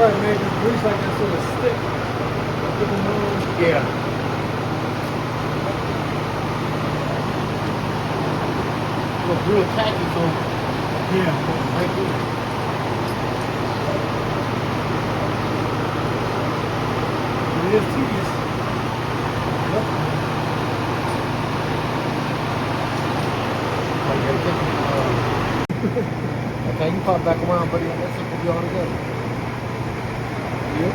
probably made the grease like that sort of stick. Yeah. Looks real tacky, so Yeah. right there. It is tedious. Yep. Okay, you pop back around, buddy. That shit will be all together. Yep.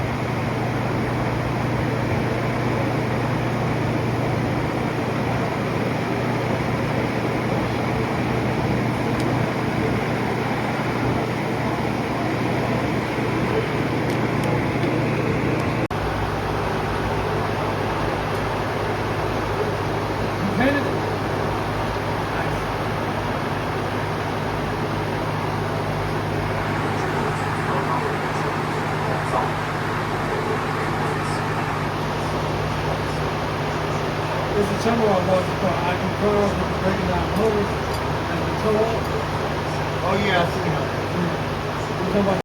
Painted it. There's a channel I watch called I Can Cars with breaking down motors and the toe up. Oh yeah, I see him. We're talking about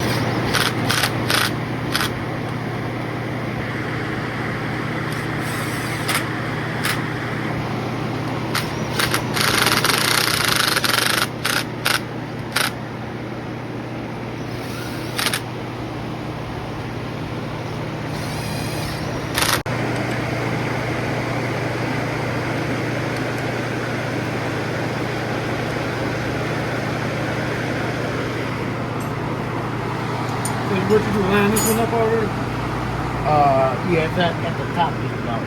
what you do, line this one up already? Yeah, it's at the top just about.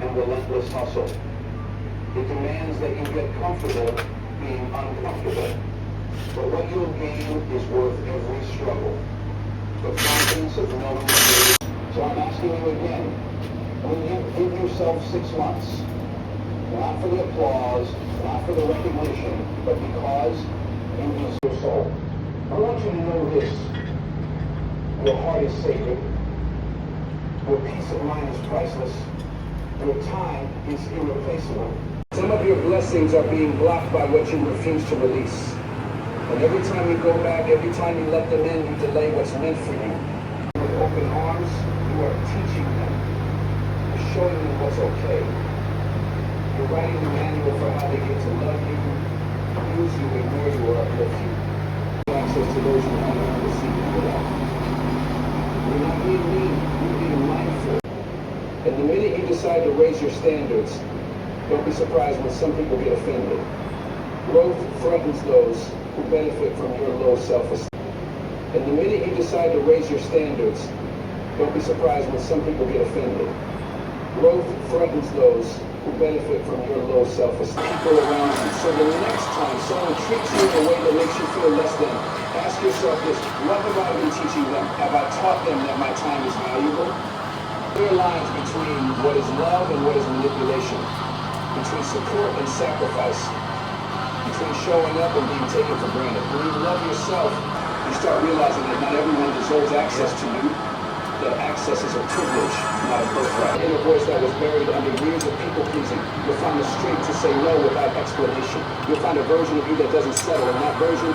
And relentless hustle. It demands that you get comfortable being uncomfortable. But what you'll gain is worth every struggle. The confidence of knowing the So I'm asking you again, will you give yourself 6 months? Not for the applause, not for the recognition, but because you need your soul. I want you to know this. Your heart is sacred. Your peace of mind is priceless. Your time is irreplaceable. Some of your blessings are being blocked by what you refuse to release. And every time you go back, every time you let them in, you delay what's meant for you. With open arms, you are teaching them. You're showing them what's okay. You're writing the manual for how they get to love you, use you, ignore you, or uplift you. Access to those who haven't ever received your love. You're not being mean, you're being mindful. And the minute you decide to raise your standards, don't be surprised when some people get offended. Growth threatens those who benefit from your low self-esteem. And the minute you decide to raise your standards, don't be surprised when some people get offended. Growth threatens those who benefit from your low self-esteem. People around you. So the next time someone treats you in a way that makes you feel less than, ask yourself this: what have I been teaching them? Have I taught them that my time is valuable? There are lines between what is love and what is manipulation, between support and sacrifice. between showing up and being taken for granted. When you love yourself, you start realizing that not everyone deserves access to you. That access is a privilege, not a birthright. In a voice that was buried under years of people pleasing, you'll find the strength to say no without explanation. You'll find a version of you that doesn't settle, and that version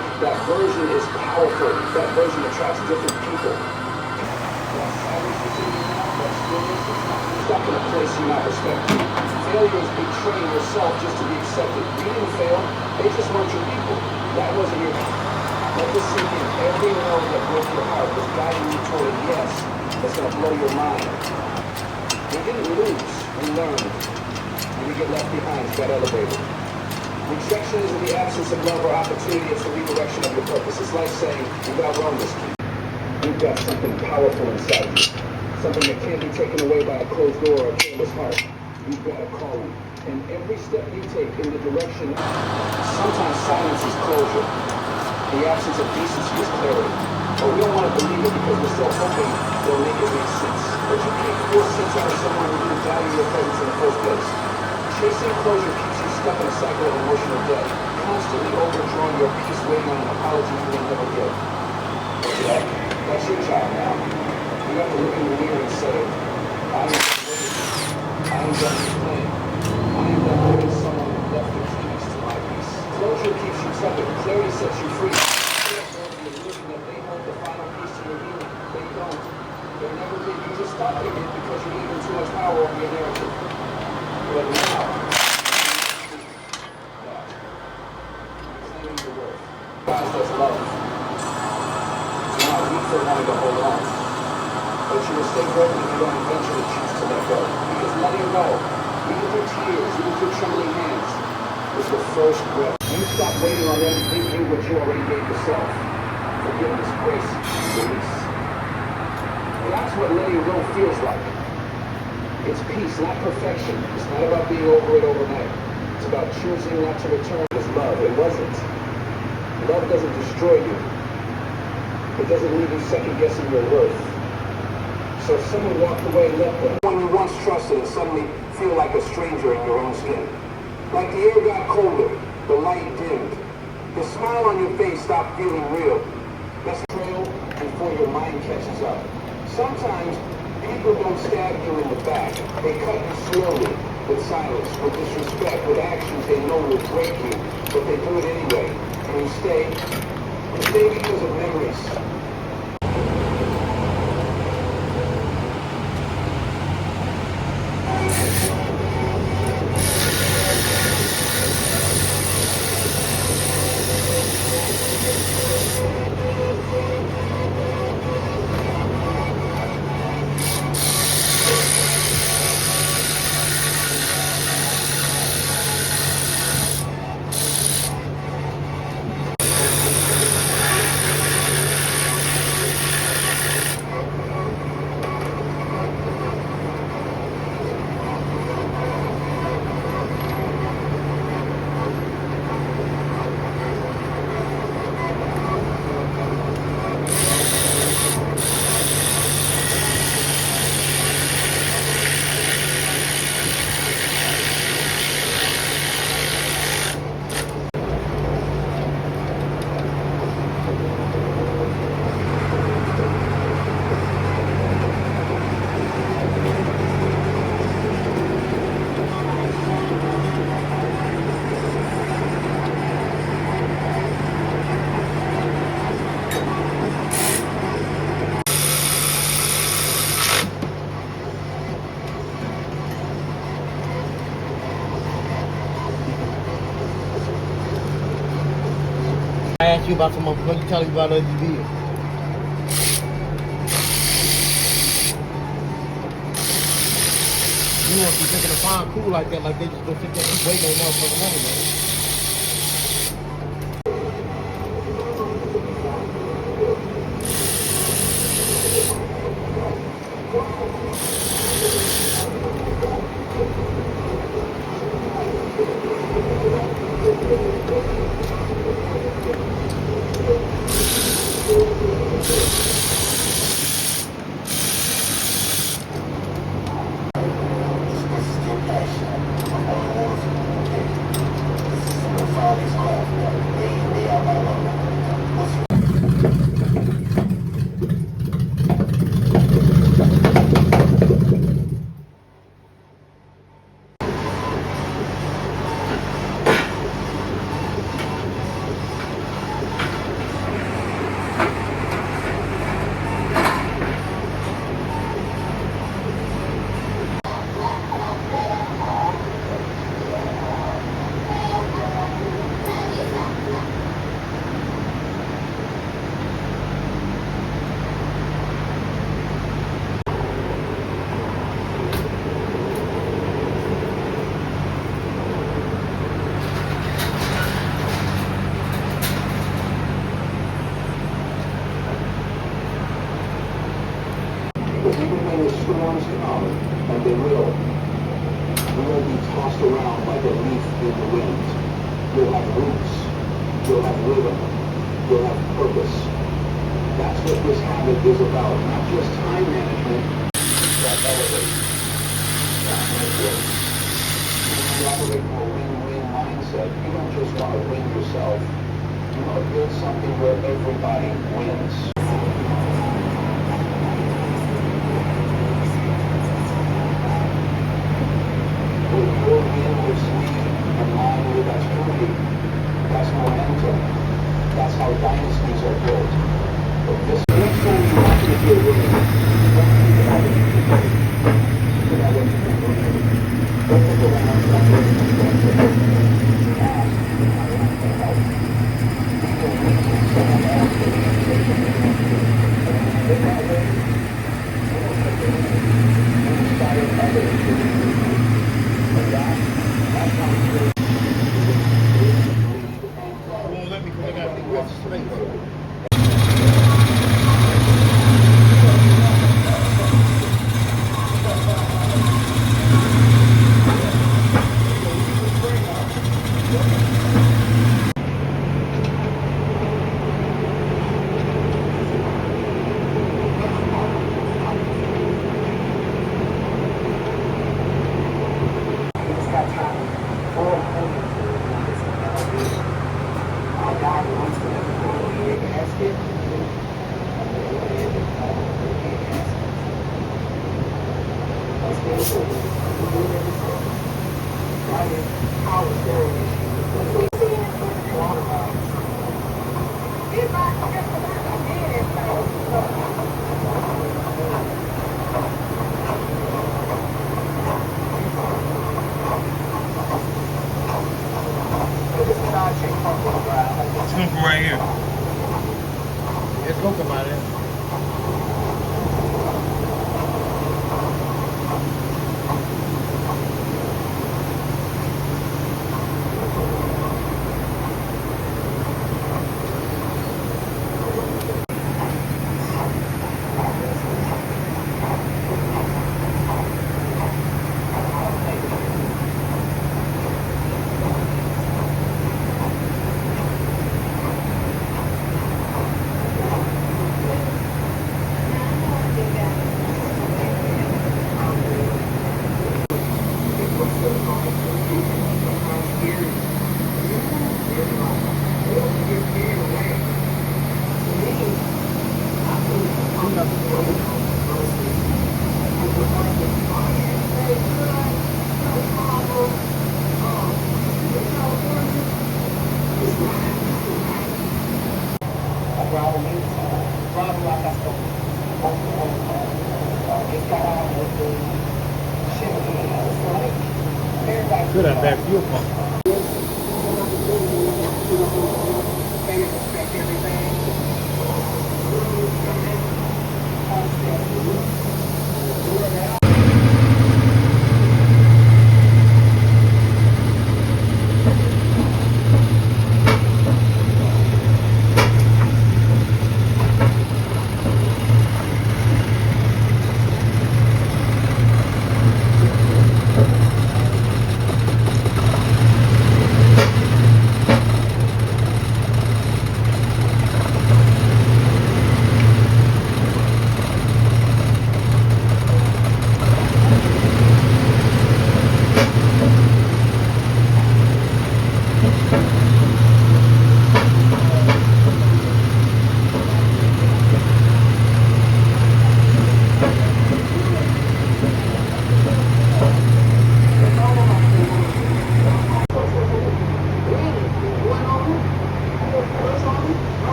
is powerful. That version attracts different people. That silence is in you now, that stillness is not stuck in a place you're not respected. Failure is betraying yourself just to be accepted. You didn't fail, they just weren't your people. That wasn't your people. Let this sink in. Every no that broke your heart was guiding you toward a yes that's going to blow your mind. We didn't lose, we learned. When we get left behind, it got elevated. Rejection isn't the absence of love or opportunity, it's the redirection of your purpose. It's like saying, you've outrun this kid. You've got something powerful inside you. Something that can't be taken away by a closed door or a careless heart. You've got a calling. And every step you take in the direction, sometimes silence is closure. The absence of decency is clarity. But we don't want to believe it because we're still hoping they'll make it make sense. But you can't force sense out of someone who didn't value your presence in the first place. Chasing closure keeps you stuck in a cycle of emotional debt, constantly overdrawing your peace, waiting on an apology you will never get. Yeah, that's your job now. You have to look in the mirror and say, I am done waiting. I am done complaining. I am done holding someone who left the keys to my peace. Closure keeps you tepid. Clarity sets you free. Stop it because you're leaving too much power over your narrative. But now, claiming your worth. God does love. You're not weak for wanting to hold on. But you will stay broken if you don't eventually choose to let go. Because letting go, even through tears, even through trembling hands, is the first breath. You stop waiting on them to give you what you already gave yourself. Forgiveness, grace, release. That's what letting go feels like. It's peace, not perfection. It's not about being over it overnight. It's about choosing not to return as love. It wasn't. Love doesn't destroy you. It doesn't leave you second-guessing your worth. So if someone walked away, let them. When you once trusted and suddenly feel like a stranger in your own skin. Like the air got colder, the light dimmed. The smile on your face stopped feeling real. That's trail before your mind catches up. Sometimes people don't stab you in the back. They cut you slowly, with silence, with disrespect, with actions they know will break you, but they do it anyway. And you stay. You stay because of memories. I asked you about some of what you tell me about other deals. You know, if you're thinking of fine cool like that, like they just go sit there and wait on motherfucking money, man. Because even when the storms come, and they will, you won't be tossed around like a leaf in the wind. You'll have roots. You'll have rhythm. You'll have purpose. That's what this habit is about. Not just time management, but elevate. That's my growth. When you operate from a win-win mindset, you don't just want to win yourself. You want to build something where everybody wins. With your win with sleep and line with activity, that's momentum. That's how dynasties are built. But this next time you want to feel winning, don't think about it. Think about what you can do. Don't look around. Don't look around. Ask, how can I help? We can reach someone else to be in that way, we inspire others to be. And that's how we build. Won't let me because I got to go space. It's coming from right here. It's gonna come out of there. Good at that fuel pump.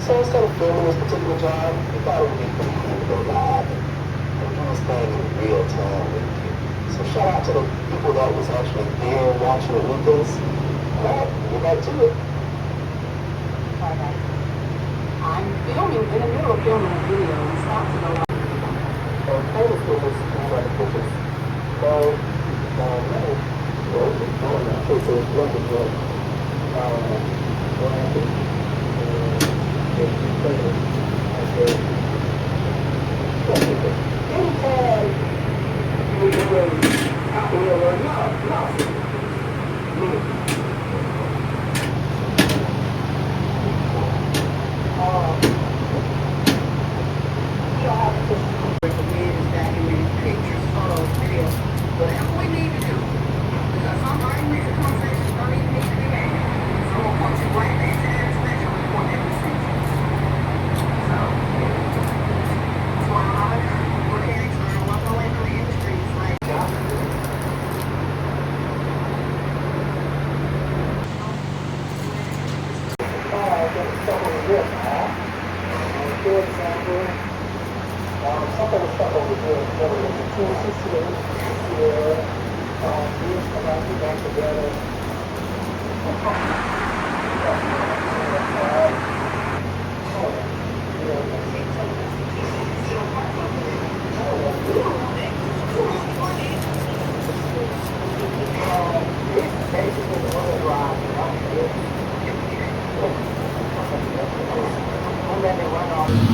So instead of filming this particular job, we thought it would be pretty cool to go live and do this thing in real time with you. So shout out to the people that was actually there watching it with us. Alright, get back to it. I'm filming, in the middle of filming a video, and stopped to go like, Kind of focus on the focus. So, whatever we need to do. Because some right reason conversations don't even need to be had. So I'm gonna point you right back to that inspection report that we sent you. So, that's why I'm out here. We're here trying to walk away from the industry. It's like, for example, something was stuck over here. There was a 268 here. These come out back together. Basically, the other drive, and let it run off.